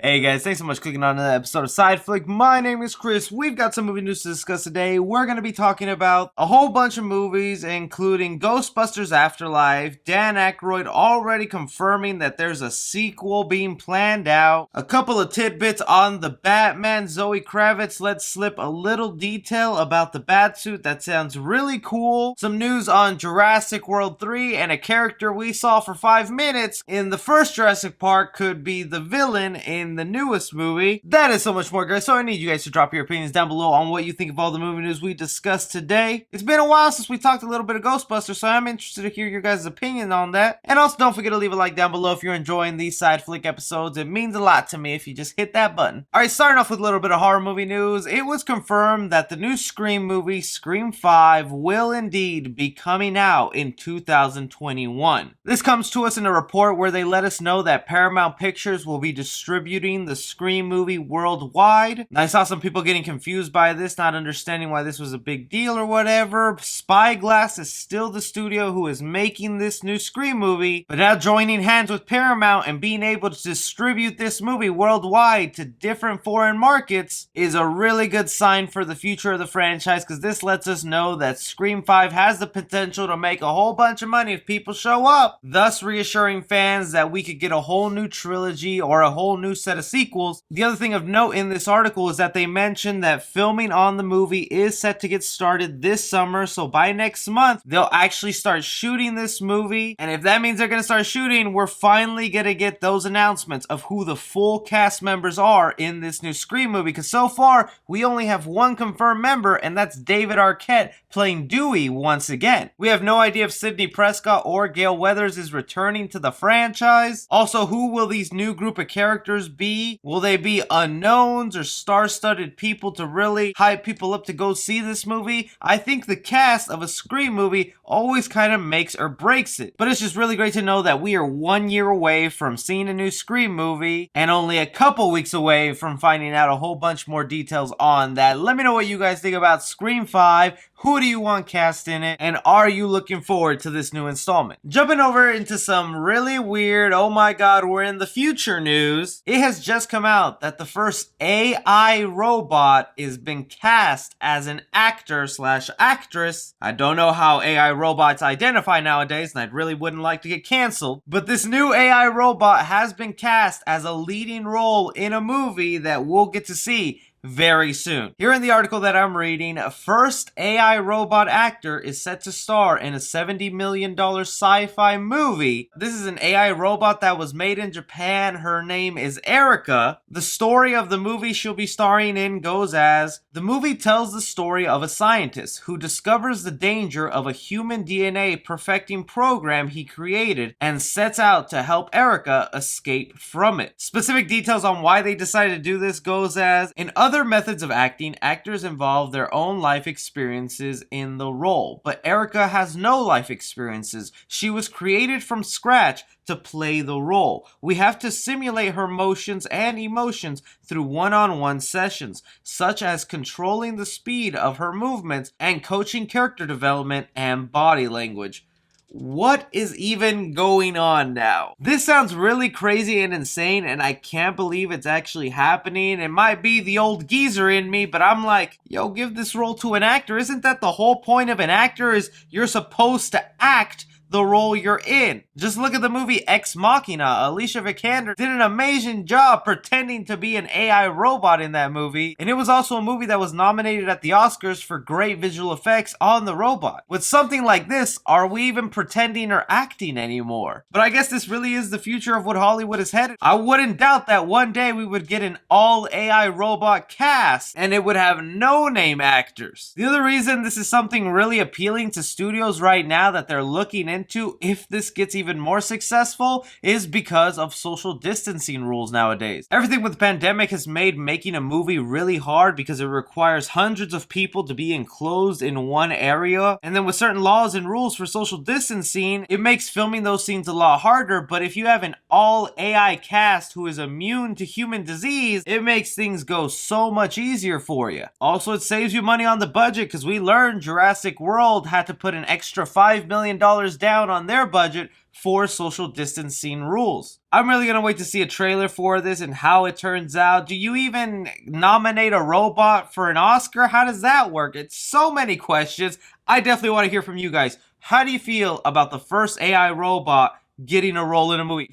Hey guys, thanks so much for clicking on another episode of Side Flick. My name is Chris. We've got some movie news to discuss today. We're going to be talking about a whole bunch of movies, including Ghostbusters Afterlife, Dan Akroyd already confirming that there's a sequel being planned out, a couple of tidbits on the Batman. Zoe Kravitz lets slip a little detail about the Batsuit that sounds really cool, some news on Jurassic World 3, and a character we saw for 5 minutes in the first Jurassic Park could be the villain in the newest movie. That is so much more, guys, so I need you guys to drop your opinions down below on what you think of all the movie news we discussed today. It's been a while since we talked a little bit of Ghostbusters, so I'm interested to hear your guys' opinion on that. And also, don't forget to leave a like down below if you're enjoying these Side Flick episodes. It means a lot to me if you just hit that button. Alright, starting off with a little bit of horror movie news. It was confirmed that the new Scream movie, Scream 5, will indeed be coming out in 2021. This comes to us in a report where they let us know that Paramount Pictures will be distributing the Scream movie worldwide. I saw some people getting confused by this, not understanding why this was a big deal or whatever. Spyglass is still the studio who is making this new Scream movie, but now joining hands with Paramount and being able to distribute this movie worldwide to different foreign markets is a really good sign for the future of the franchise, because this lets us know that Scream 5 has the potential to make a whole bunch of money if people show up, thus reassuring fans that we could get a whole new trilogy or a whole new set of sequels. The other thing of note in this article is that they mentioned that filming on the movie is set to get started this summer, so by next month they'll actually start shooting this movie. And if that means they're going to start shooting, we're finally going to get those announcements of who the full cast members are in this new Scream movie, because so far we only have one confirmed member, and that's David Arquette playing Dewey once again. We have no idea if Sidney Prescott or Gale Weathers is returning to the franchise. Also, who will these new group of characters be? Will they be unknowns or star-studded people to really hype people up to go see this movie? I think the cast of a Scream movie always kind of makes or breaks it. But it's just really great to know that we are 1 year away from seeing a new Scream movie and only a couple weeks away from finding out a whole bunch more details on that. Let me know what you guys think about Scream 5. Who do you want cast in it? And are you looking forward to this new installment? Jumping over into some really weird, oh my god, we're in the future news. It has just come out that the first AI robot is being cast as an actor slash actress. I don't know how AI robots identify nowadays, and I really wouldn't like to get canceled. But this new AI robot has been cast as a leading role in a movie that we'll get to see very soon. Here in the article that I'm reading, first AI robot actor is set to star in a $70 million sci-fi movie. This is an AI robot that was made in Japan. Her name is Erica. The story of the movie she'll be starring in goes as: the movie tells the story of a scientist who discovers the danger of a human DNA perfecting program he created and sets out to help Erica escape from it. Specific details on why they decided to do this goes as: in other methods of acting, actors involve their own life experiences in the role, but Erica has no life experiences. She was created from scratch to play the role. We have to simulate her motions and emotions through one-on-one sessions, such as controlling the speed of her movements and coaching character development and body language. What is even going on now? This sounds really crazy and insane, and I can't believe it's actually happening. It might be the old geezer in me, but I'm like, yo, give this role to an actor. Isn't that the whole point of an actor, is you're supposed to act the role you're in? Just look at the movie Ex Machina. Alicia Vikander did an amazing job pretending to be an AI robot in that movie, and it was also a movie that was nominated at the Oscars for great visual effects on the robot. With something like this, are we even pretending or acting anymore? But I guess this really is the future of what Hollywood is headed. I wouldn't doubt that one day we would get an all AI robot cast and it would have no name actors. The other reason this is something really appealing to studios right now that they're looking into, if this gets even more successful, is because of social distancing rules nowadays. Everything with the pandemic has made making a movie really hard because it requires hundreds of people to be enclosed in one area, and then with certain laws and rules for social distancing, it makes filming those scenes a lot harder. But if you have an all AI cast who is immune to human disease, it makes things go so much easier for you. Also, it saves you money on the budget, because we learned Jurassic World had to put an extra $5 million down down on their budget for social distancing rules. I'm really gonna wait to see a trailer for this and how it turns out. Do you even nominate a robot for an Oscar? How does that work? It's so many questions. I definitely want to hear from you guys. How do you feel about the first AI robot getting a role in a movie?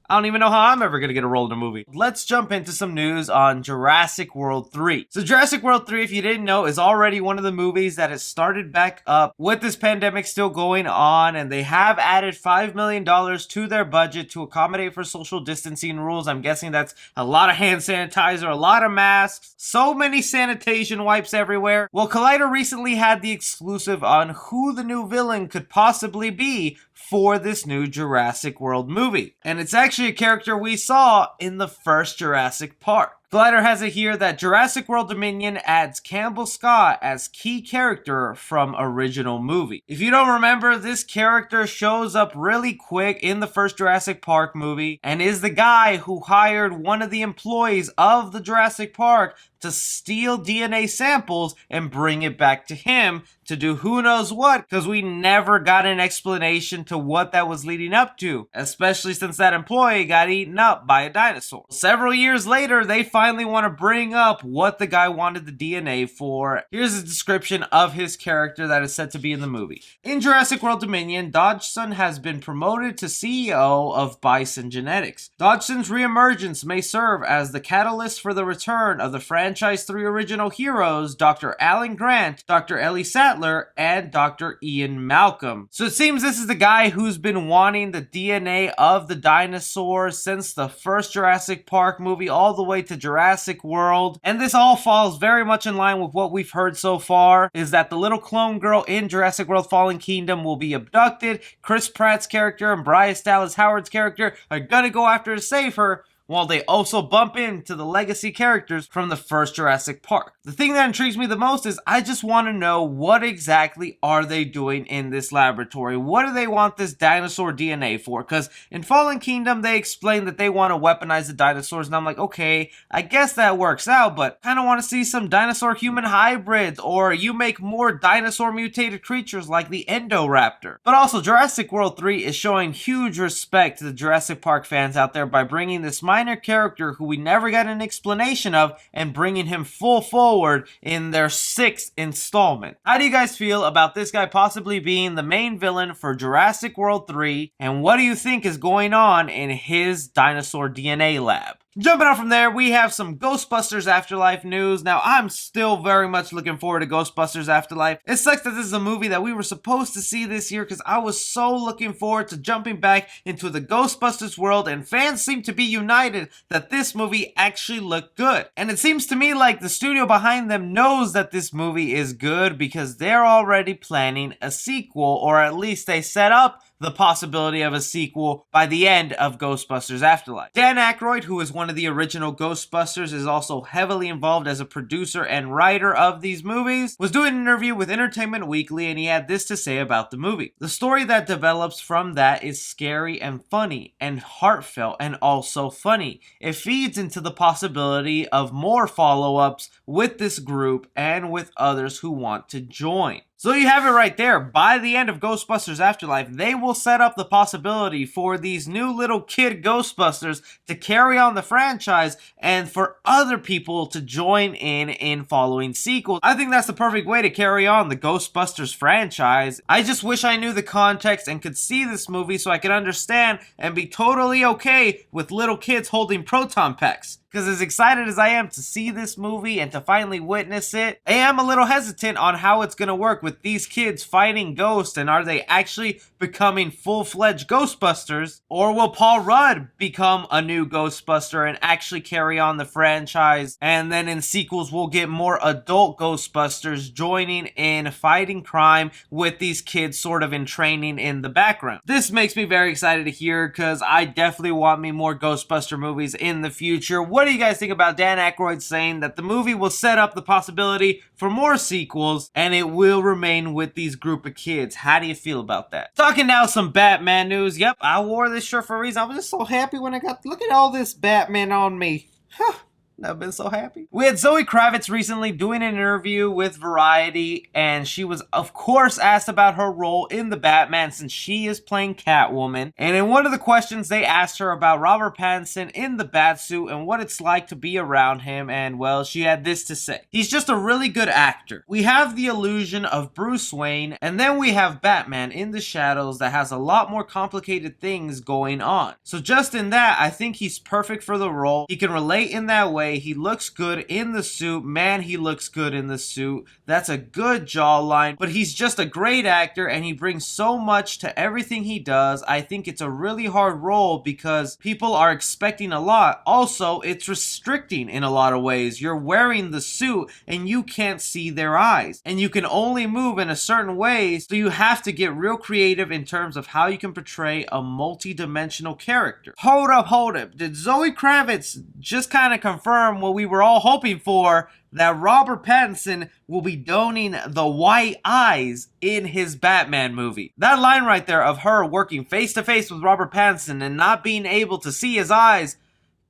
I don't even know how I'm ever going to get a role in a movie. Let's jump into some news on Jurassic World 3. So Jurassic World 3, if you didn't know, is already one of the movies that has started back up with this pandemic still going on, and they have added $5 million to their budget to accommodate for social distancing rules. I'm guessing that's a lot of hand sanitizer, a lot of masks, so many sanitation wipes everywhere. Well, Collider recently had the exclusive on who the new villain could possibly be for this new Jurassic World movie. And it's actually a character we saw in the first Jurassic Park. Collider has it here that Jurassic World Dominion adds Campbell Scott as key character from original movie. If you don't remember, this character shows up really quick in the first Jurassic Park movie and is the guy who hired one of the employees of the Jurassic Park to steal DNA samples and bring it back to him to do who knows what, because we never got an explanation to what that was leading up to, especially since that employee got eaten up by a dinosaur. Several years later, they finally want to bring up what the guy wanted the DNA for. Here's a description of his character that is said to be in the movie. In Jurassic World Dominion, Dodgson has been promoted to CEO of Bison Genetics. Dodgson's reemergence may serve as the catalyst for the return of the franchise 3 original heroes, Dr. Alan Grant, Dr. Ellie Sattler, and Dr. Ian Malcolm. So it seems this is the guy who's been wanting the DNA of the dinosaurs since the first Jurassic Park movie all the way to Jurassic World. And this all falls very much in line with what we've heard so far, is that the little clone girl in Jurassic World Fallen Kingdom will be abducted. Chris Pratt's character and Bryce Dallas Howard's character are gonna go after to save her, while they also bump into the legacy characters from the first Jurassic Park. The thing that intrigues me the most is I just want to know, what exactly are they doing in this laboratory? What do they want this dinosaur DNA for? Because in Fallen Kingdom, they explain that they want to weaponize the dinosaurs, and I'm like, okay, I guess that works out, but I kind of want to see some dinosaur-human hybrids, or you make more dinosaur-mutated creatures like the Endoraptor. But also, Jurassic World 3 is showing huge respect to the Jurassic Park fans out there by bringing this minor character who we never got an explanation of and bringing him full forward in their 6th installment. How do you guys feel about this guy possibly being the main villain for Jurassic World 3, and what do you think is going on in his dinosaur DNA lab? Jumping on from there, we have some Ghostbusters Afterlife news. Now, I'm still very much looking forward to Ghostbusters Afterlife. It sucks that this is a movie that we were supposed to see this year because I was so looking forward to jumping back into the Ghostbusters world, and fans seem to be united that this movie actually looked good. And it seems to me like the studio behind them knows that this movie is good because they're already planning a sequel, or at least they set up the possibility of a sequel by the end of Ghostbusters Afterlife. Dan Aykroyd, who is one of the original Ghostbusters, is also heavily involved as a producer and writer of these movies, was doing an interview with Entertainment Weekly, and he had this to say about the movie. The story that develops from that is scary and funny, and heartfelt and also funny. It feeds into the possibility of more follow-ups with this group and with others who want to join. So you have it right there. By the end of Ghostbusters Afterlife, they will set up the possibility for these new little kid Ghostbusters to carry on the franchise and for other people to join in following sequels. I think that's the perfect way to carry on the Ghostbusters franchise. I just wish I knew the context and could see this movie so I could understand and be totally okay with little kids holding proton packs. Because as excited as I am to see this movie and to finally witness it, I am a little hesitant on how it's going to work with these kids fighting ghosts, and are they actually becoming full-fledged Ghostbusters? Or will Paul Rudd become a new Ghostbuster and actually carry on the franchise? And then in sequels, we'll get more adult Ghostbusters joining in fighting crime with these kids sort of in training in the background. This makes me very excited to hear because I definitely want me more Ghostbuster movies in the future. What do you guys think about Dan Aykroyd saying that the movie will set up the possibility for more sequels and it will remain with these group of kids? How do you feel about that? Talking now some Batman news. Yep, I wore this shirt for a reason. I was just so happy when I got, look at all this Batman on me. Huh. Never been so happy. We had Zoe Kravitz recently doing an interview with Variety, and she was, of course, asked about her role in the Batman since she is playing Catwoman. And in one of the questions, they asked her about Robert Pattinson in the Batsuit and what it's like to be around him, and well, she had this to say. He's just a really good actor. We have the illusion of Bruce Wayne, and then we have Batman in the shadows that has a lot more complicated things going on. So just in that, I think he's perfect for the role. He can relate in that way. He looks good in the suit. Man, he looks good in the suit. That's a good jawline, but he's just a great actor and he brings so much to everything he does. I think it's a really hard role because people are expecting a lot. Also, it's restricting in a lot of ways. You're wearing the suit and you can't see their eyes, and you can only move in a certain way, so you have to get real creative in terms of how you can portray a multi-dimensional character. Hold up. Did Zoe Kravitz just kind of confirm what we were all hoping for, that Robert Pattinson will be donning the white eyes in his Batman movie? That line right there of her working face to face with Robert Pattinson and not being able to see his eyes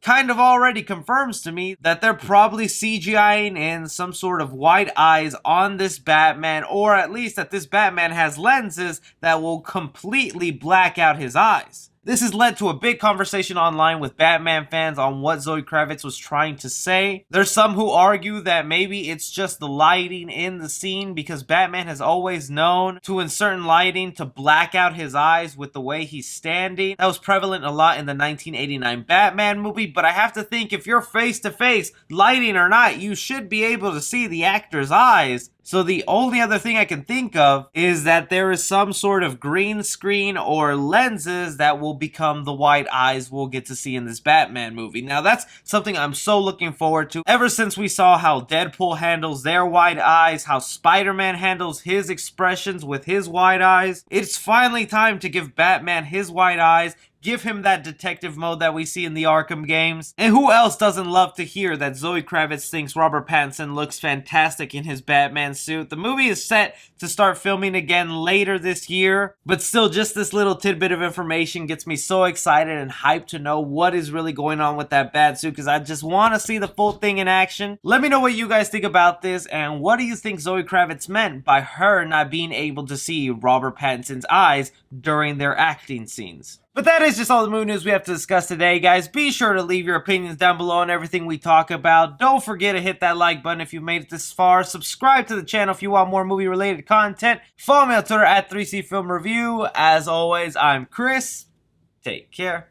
kind of already confirms to me that they're probably CGIing in some sort of white eyes on this Batman, or at least that this Batman has lenses that will completely black out his eyes. This has led to a big conversation online with Batman fans on what Zoe Kravitz was trying to say. There's some who argue that maybe it's just the lighting in the scene, because Batman has always known to, in certain lighting, to black out his eyes with the way he's standing. That was prevalent a lot in the 1989 Batman movie, but I have to think if you're face to face, lighting or not, you should be able to see the actor's eyes. So the only other thing I can think of is that there is some sort of green screen or lenses that will become the white eyes we'll get to see in this Batman movie. Now that's something I'm so looking forward to. Ever since we saw how Deadpool handles their white eyes, how Spider-Man handles his expressions with his white eyes, it's finally time to give Batman his white eyes. Give him that detective mode that we see in the Arkham games. And who else doesn't love to hear that Zoe Kravitz thinks Robert Pattinson looks fantastic in his Batman suit? The movie is set to start filming again later this year, but still, just this little tidbit of information gets me so excited and hyped to know what is really going on with that Batsuit, because I just want to see the full thing in action. Let me know what you guys think about this, and what do you think Zoe Kravitz meant by her not being able to see Robert Pattinson's eyes during their acting scenes? But that is just all the movie news we have to discuss today, guys. Be sure to leave your opinions down below on everything we talk about. Don't forget to hit that like button if you've made it this far. Subscribe to the channel if you want more movie-related content. Follow me on Twitter at 3C Film Review. As always, I'm Chris. Take care.